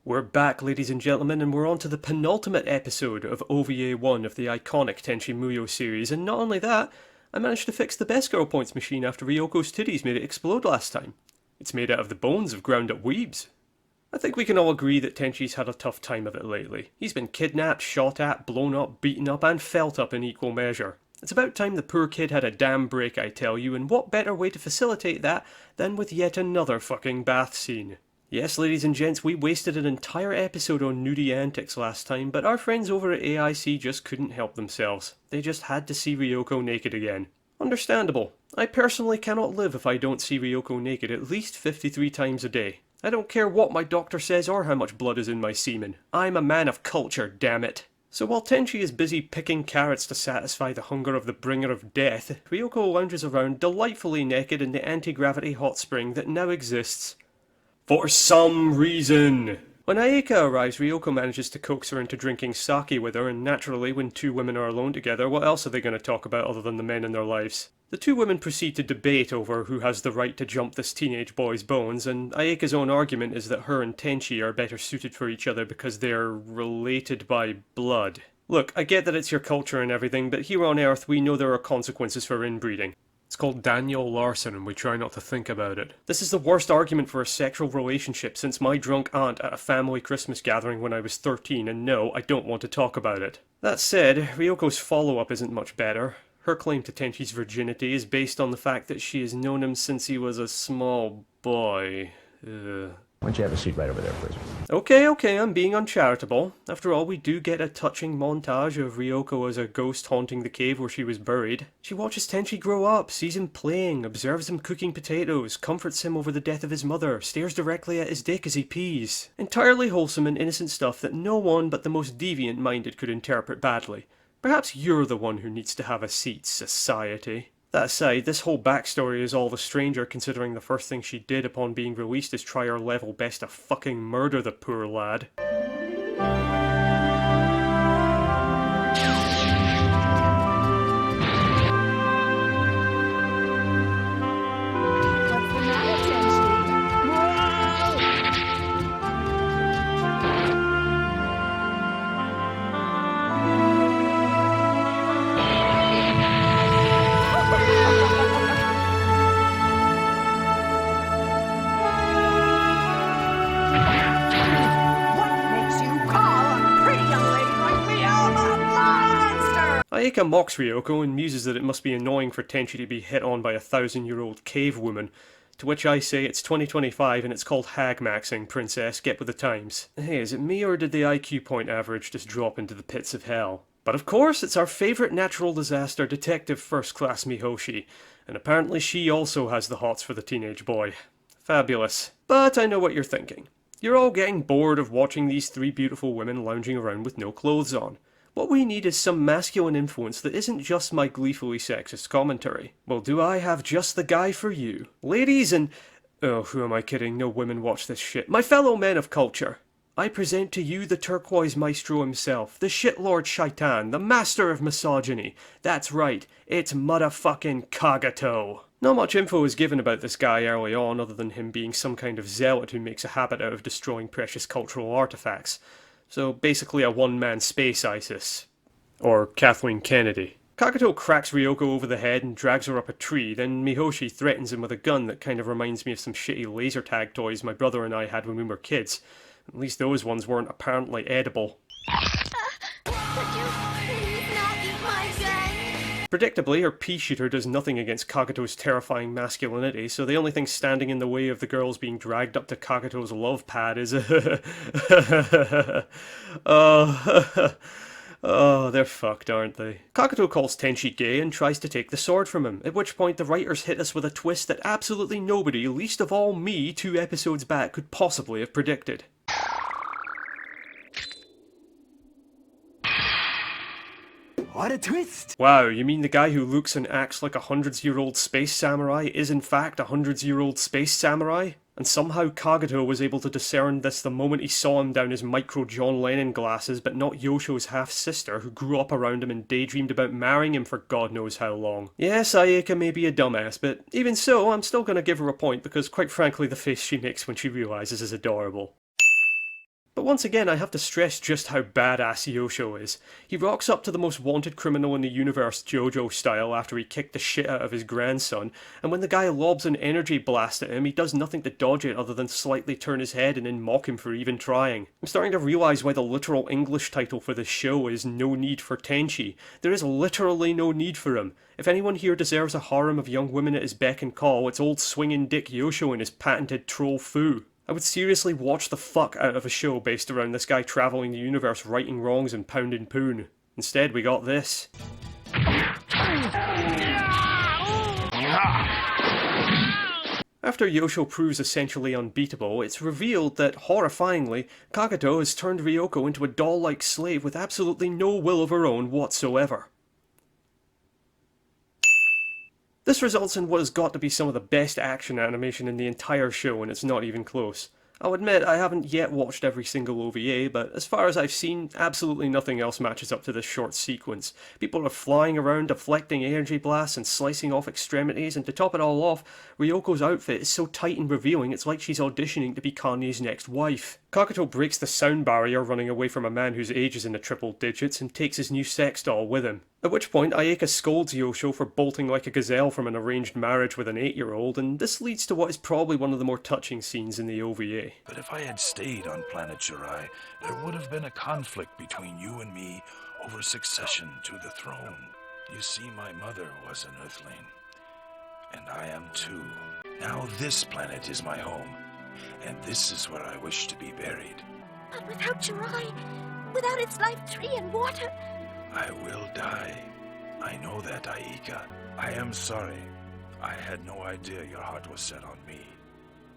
We're back, ladies and gentlemen, and we're on to the penultimate episode of OVA 1 of the iconic Tenchi Muyo series, and not only that, I managed to fix the best girl points machine after Ryoko's titties made it explode last time. It's made out of the bones of ground-up weebs. I think we can all agree that Tenchi's had a tough time of it lately. He's been kidnapped, shot at, blown up, beaten up, and felt up in equal measure. It's about time the poor kid had a damn break, I tell you, and what better way to facilitate that than with yet another fucking bath scene. Yes, ladies and gents, we wasted an entire episode on nudie antics last time, but our friends over at AIC just couldn't help themselves. They just had to see Ryoko naked again. Understandable. I personally cannot live if I don't see Ryoko naked at least 53 times a day. I don't care what my doctor says or how much blood is in my semen. I'm a man of culture, damn it. So while Tenchi is busy picking carrots to satisfy the hunger of the bringer of death, Ryoko lounges around delightfully naked in the anti-gravity hot spring that now exists for some reason. When Ayeka arrives, Ryoko manages to coax her into drinking sake with her, and naturally, when two women are alone together, what else are they going to talk about other than the men in their lives? The two women proceed to debate over who has the right to jump this teenage boy's bones, and Ayeka's own argument is that her and Tenchi are better suited for each other because they're related by blood. Look, I get that it's your culture and everything, but here on Earth we know there are consequences for inbreeding. It's called Daniel Larson, and we try not to think about it. This is the worst argument for a sexual relationship since my drunk aunt at a family Christmas gathering when I was 13, and no, I don't want to talk about it. That said, Ryoko's follow-up isn't much better. Her claim to Tenchi's virginity is based on the fact that she has known him since he was a small boy. Why don't you have a seat right over there, please? Okay, I'm being uncharitable. After all, we do get a touching montage of Ryoko as a ghost haunting the cave where she was buried. She watches Tenchi grow up, sees him playing, observes him cooking potatoes, comforts him over the death of his mother, stares directly at his dick as he pees. Entirely wholesome and innocent stuff that no one but the most deviant-minded could interpret badly. Perhaps you're the one who needs to have a seat, society. That aside, this whole backstory is all the stranger considering the first thing she did upon being released is try her level best to fucking murder the poor lad. Ayeka mocks Ryoko and muses that it must be annoying for Tenchi to be hit on by a 1,000-year-old cave woman, to which I say it's 2025 and it's called hag-maxing, princess, get with the times. Hey, is it me or did the IQ point average just drop into the pits of hell? But of course, it's our favourite natural disaster detective first-class Mihoshi, and apparently she also has the hots for the teenage boy. Fabulous. But I know what you're thinking. You're all getting bored of watching these three beautiful women lounging around with no clothes on. What we need is some masculine influence that isn't just my gleefully sexist commentary. Well, do I have just the guy for you? Ladies and... oh, who am I kidding? No women watch this shit. My fellow men of culture. I present to you the turquoise maestro himself, the shitlord shaitan, the master of misogyny. That's right, it's motherfucking Kagato. Not much info is given about this guy early on other than him being some kind of zealot who makes a habit out of destroying precious cultural artifacts. So basically a one-man space ISIS. Or Kathleen Kennedy. Kagato cracks Ryoko over the head and drags her up a tree, then Mihoshi threatens him with a gun that kind of reminds me of some shitty laser tag toys my brother and I had when we were kids. At least those ones weren't apparently edible. Could you please not eat my gun? Predictably, her pea shooter does nothing against Kagato's terrifying masculinity, so the only thing standing in the way of the girls being dragged up to Kagato's love pad is oh, they're fucked, aren't they? Kagato calls Tenchi gay and tries to take the sword from him, at which point the writers hit us with a twist that absolutely nobody, least of all me, 2 episodes back, could possibly have predicted. What a twist! Wow, you mean the guy who looks and acts like a 100-year-old space samurai is in fact a 100-year-old space samurai? And somehow Kagato was able to discern this the moment he saw him down his micro John Lennon glasses, but not Yosho's half-sister, who grew up around him and daydreamed about marrying him for God knows how long. Yes, Ayeka may be a dumbass, but even so, I'm still gonna give her a point because quite frankly the face she makes when she realises is adorable. But But once again, I have to stress just how badass Yosho is. He rocks up to the most wanted criminal in the universe JoJo style after he kicked the shit out of his grandson, and when the guy lobs an energy blast at him, he does nothing to dodge it other than slightly turn his head and then mock him for even trying. I'm starting to realise why the literal English title for this show is No Need for Tenchi. There is literally no need for him. If anyone here deserves a harem of young women at his beck and call, it's old swinging dick Yosho and his patented troll foo. I would seriously watch the fuck out of a show based around this guy travelling the universe righting wrongs and pounding poon. Instead we got this. After Yosho proves essentially unbeatable, it's revealed that, horrifyingly, Kagato has turned Ryoko into a doll-like slave with absolutely no will of her own whatsoever. This results in what has got to be some of the best action animation in the entire show, and it's not even close. I'll admit I haven't yet watched every single OVA, but as far as I've seen, absolutely nothing else matches up to this short sequence. People are flying around, deflecting energy blasts and slicing off extremities, and to top it all off, Ryoko's outfit is so tight and revealing it's like she's auditioning to be Kanye's next wife. Kagato breaks the sound barrier running away from a man whose age is in the triple digits and takes his new sex doll with him. At which point Ayeka scolds Yosho for bolting like a gazelle from an arranged marriage with an 8-year-old, and this leads to what is probably one of the more touching scenes in the OVA. But if I had stayed on planet Shirai, there would have been a conflict between you and me over succession to the throne. You see, my mother was an Earthling, and I am too. Now this planet is my home, and this is where I wish to be buried. But without Shirai, without its life tree and water... I will die. I know that, Ayeka. I am sorry. I had no idea your heart was set on me.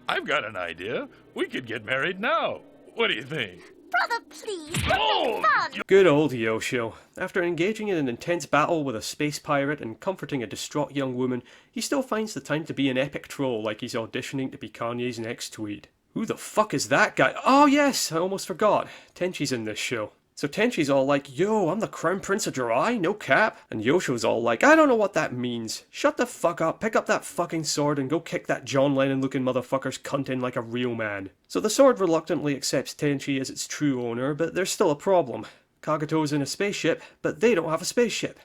I've got an idea. We could get married now. What do you think? Brother, please, something fun! Good old Yosho. After engaging in an intense battle with a space pirate and comforting a distraught young woman, he still finds the time to be an epic troll like he's auditioning to be Kanye's next tweed. Who the fuck is that guy? Oh yes, I almost forgot. Tenchi's in this show. So Tenchi's all like, yo, I'm the Crown Prince of Jirai, no cap. And Yosho's all like, I don't know what that means. Shut the fuck up, pick up that fucking sword and go kick that John Lennon looking motherfucker's cunt in like a real man. So the sword reluctantly accepts Tenchi as its true owner, but there's still a problem. Kagato's in a spaceship, but they don't have a spaceship.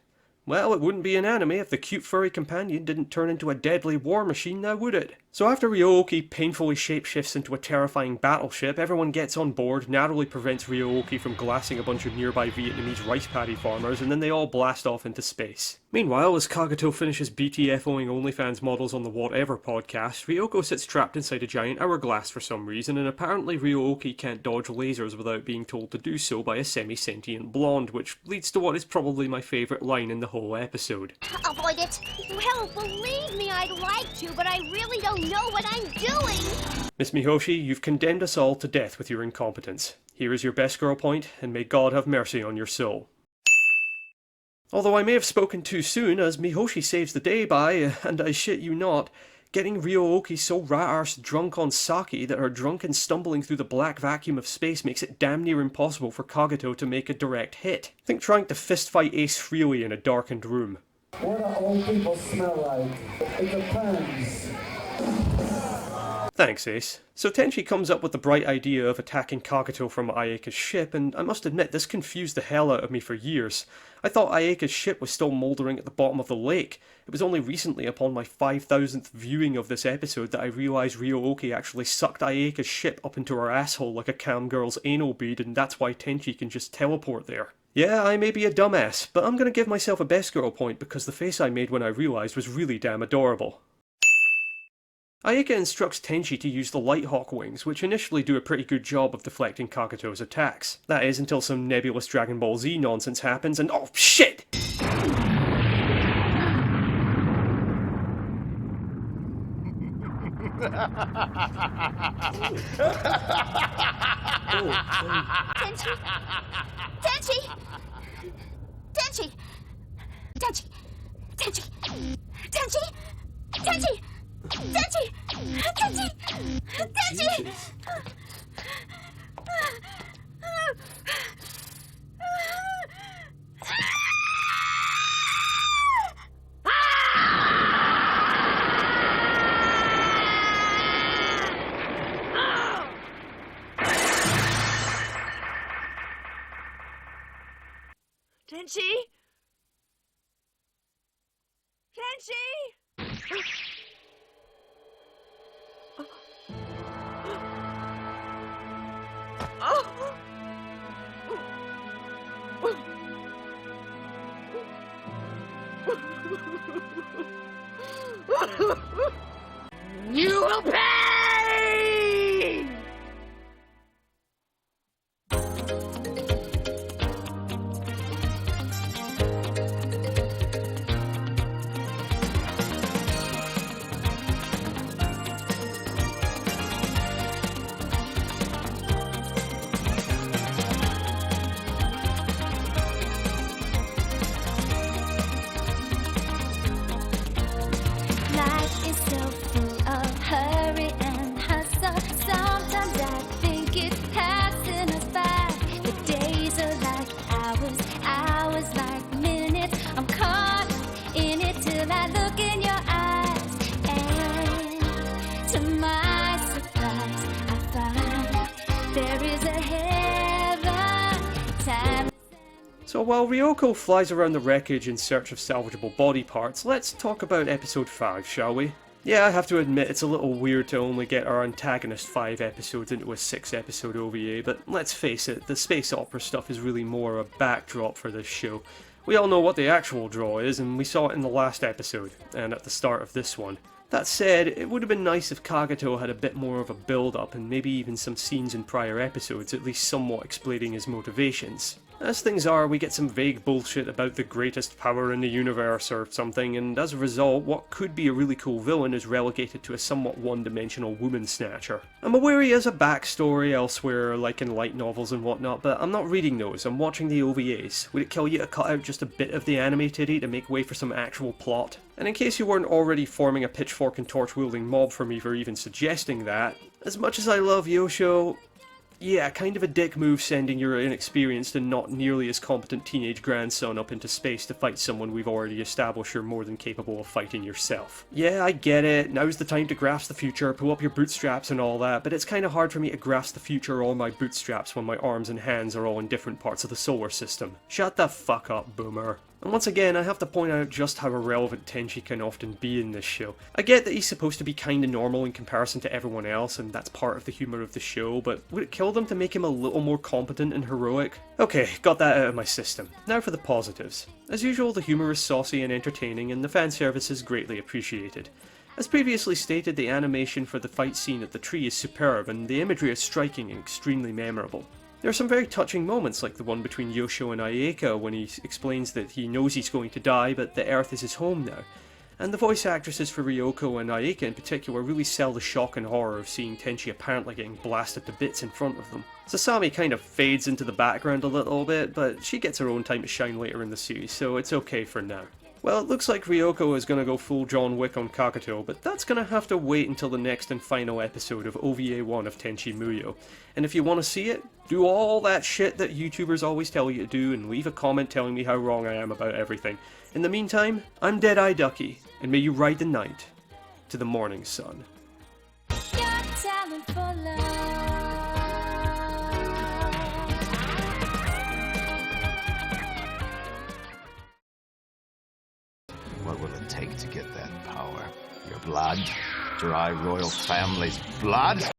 Well, it wouldn't be an anime if the cute furry companion didn't turn into a deadly war machine now, would it? So after ryo-ohki painfully shapeshifts into a terrifying battleship, everyone gets on board, narrowly prevents ryo-ohki from glassing a bunch of nearby Vietnamese rice paddy farmers, and then they all blast off into space. Meanwhile, as Kagato finishes BTFOing OnlyFans models on the Whatever podcast, Ryoko sits trapped inside a giant hourglass for some reason, and apparently ryo-ohki can't dodge lasers without being told to do so by a semi-sentient blonde, which leads to what is probably my favourite line in the whole episode. Avoid it. Well, believe me, I'd like to, but I really don't know what I'm doing. Miss Mihoshi, you've condemned us all to death with your incompetence. Here is your best girl point, and may God have mercy on your soul. Although I may have spoken too soon, as Mihoshi saves the day by, and I shit you not, getting ryo-ohki so rat-arsed drunk on sake that her drunken stumbling through the black vacuum of space makes it damn near impossible for Kagato to make a direct hit. Think trying to fistfight Ace Frehley in a darkened room. What do old people smell like? It depends. Thanks, Ace. So Tenchi comes up with the bright idea of attacking Kagato from Ayeka's ship, and I must admit this confused the hell out of me for years. I thought Ayeka's ship was still mouldering at the bottom of the lake. It was only recently upon my 5,000th viewing of this episode that I realised ryo-ohki actually sucked Ayeka's ship up into her asshole like a cam girl's anal bead, and that's why Tenchi can just teleport there. Yeah, I may be a dumbass, but I'm gonna give myself a best girl point because the face I made when I realised was really damn adorable. Ayeka instructs Tenchi to use the Lighthawk wings, which initially do a pretty good job of deflecting Kagato's attacks. That is, until some nebulous Dragon Ball Z nonsense happens and oh shit! Tenchi! Tenchi! Tenchi! Tenchi! Tenchi! Tenchi! Tenchi! Tenchi! Tenchi! Tenchi! Tenchi? Tenchi? You will pay! Life is so full of hurry and hustle. Sometimes I think it's passing us by. The days are like hours, hours like minutes. I'm caught in it till I look in your eyes. And to my surprise, I find there is a heaven. Time. So while Ryoko flies around the wreckage in search of salvageable body parts, let's talk about episode 5, shall we? Yeah, I have to admit it's a little weird to only get our antagonist 5 episodes into a 6-episode OVA, but let's face it, the space opera stuff is really more a backdrop for this show. We all know what the actual draw is, and we saw it in the last episode, and at the start of this one. That said, it would have been nice if Kagato had a bit more of a build-up and maybe even some scenes in prior episodes at least somewhat explaining his motivations. As things are, we get some vague bullshit about the greatest power in the universe or something, and as a result, what could be a really cool villain is relegated to a somewhat one-dimensional woman snatcher. I'm aware he has a backstory elsewhere, like in light novels and whatnot, but I'm not reading those, I'm watching the OVAs. Would it kill you to cut out just a bit of the anime titty to make way for some actual plot? And in case you weren't already forming a pitchfork and torch-wielding mob for me for even suggesting that, as much as I love Yosho, yeah, kind of a dick move sending your inexperienced and not nearly as competent teenage grandson up into space to fight someone we've already established you're more than capable of fighting yourself. Yeah, I get it, now's the time to grasp the future, pull up your bootstraps and all that, but it's kinda hard for me to grasp the future or my bootstraps when my arms and hands are all in different parts of the solar system. Shut the fuck up, boomer. And once again, I have to point out just how irrelevant Tenchi can often be in this show. I get that he's supposed to be kinda normal in comparison to everyone else, and that's part of the humour of the show, but would it kill them to make him a little more competent and heroic? Okay, got that out of my system. Now for the positives. As usual, the humour is saucy and entertaining, and the fan service is greatly appreciated. As previously stated, the animation for the fight scene at the tree is superb, and the imagery is striking and extremely memorable. There are some very touching moments, like the one between Yosho and Ayeka when he explains that he knows he's going to die, but the Earth is his home now. And the voice actresses for Ryoko and Ayeka in particular really sell the shock and horror of seeing Tenchi apparently getting blasted to bits in front of them. Sasami kind of fades into the background a little bit, but she gets her own time to shine later in the series, so it's okay for now. Well, it looks like Ryoko is going to go full John Wick on Kagato, but that's going to have to wait until the next and final episode of OVA 1 of Tenchi Muyo. And if you want to see it, do all that shit that YouTubers always tell you to do and leave a comment telling me how wrong I am about everything. In the meantime, I'm DeadEye Ducky, and may you ride the night to the morning sun. Your talent for love. What will it take to get that power? Your blood? Dry royal family's blood?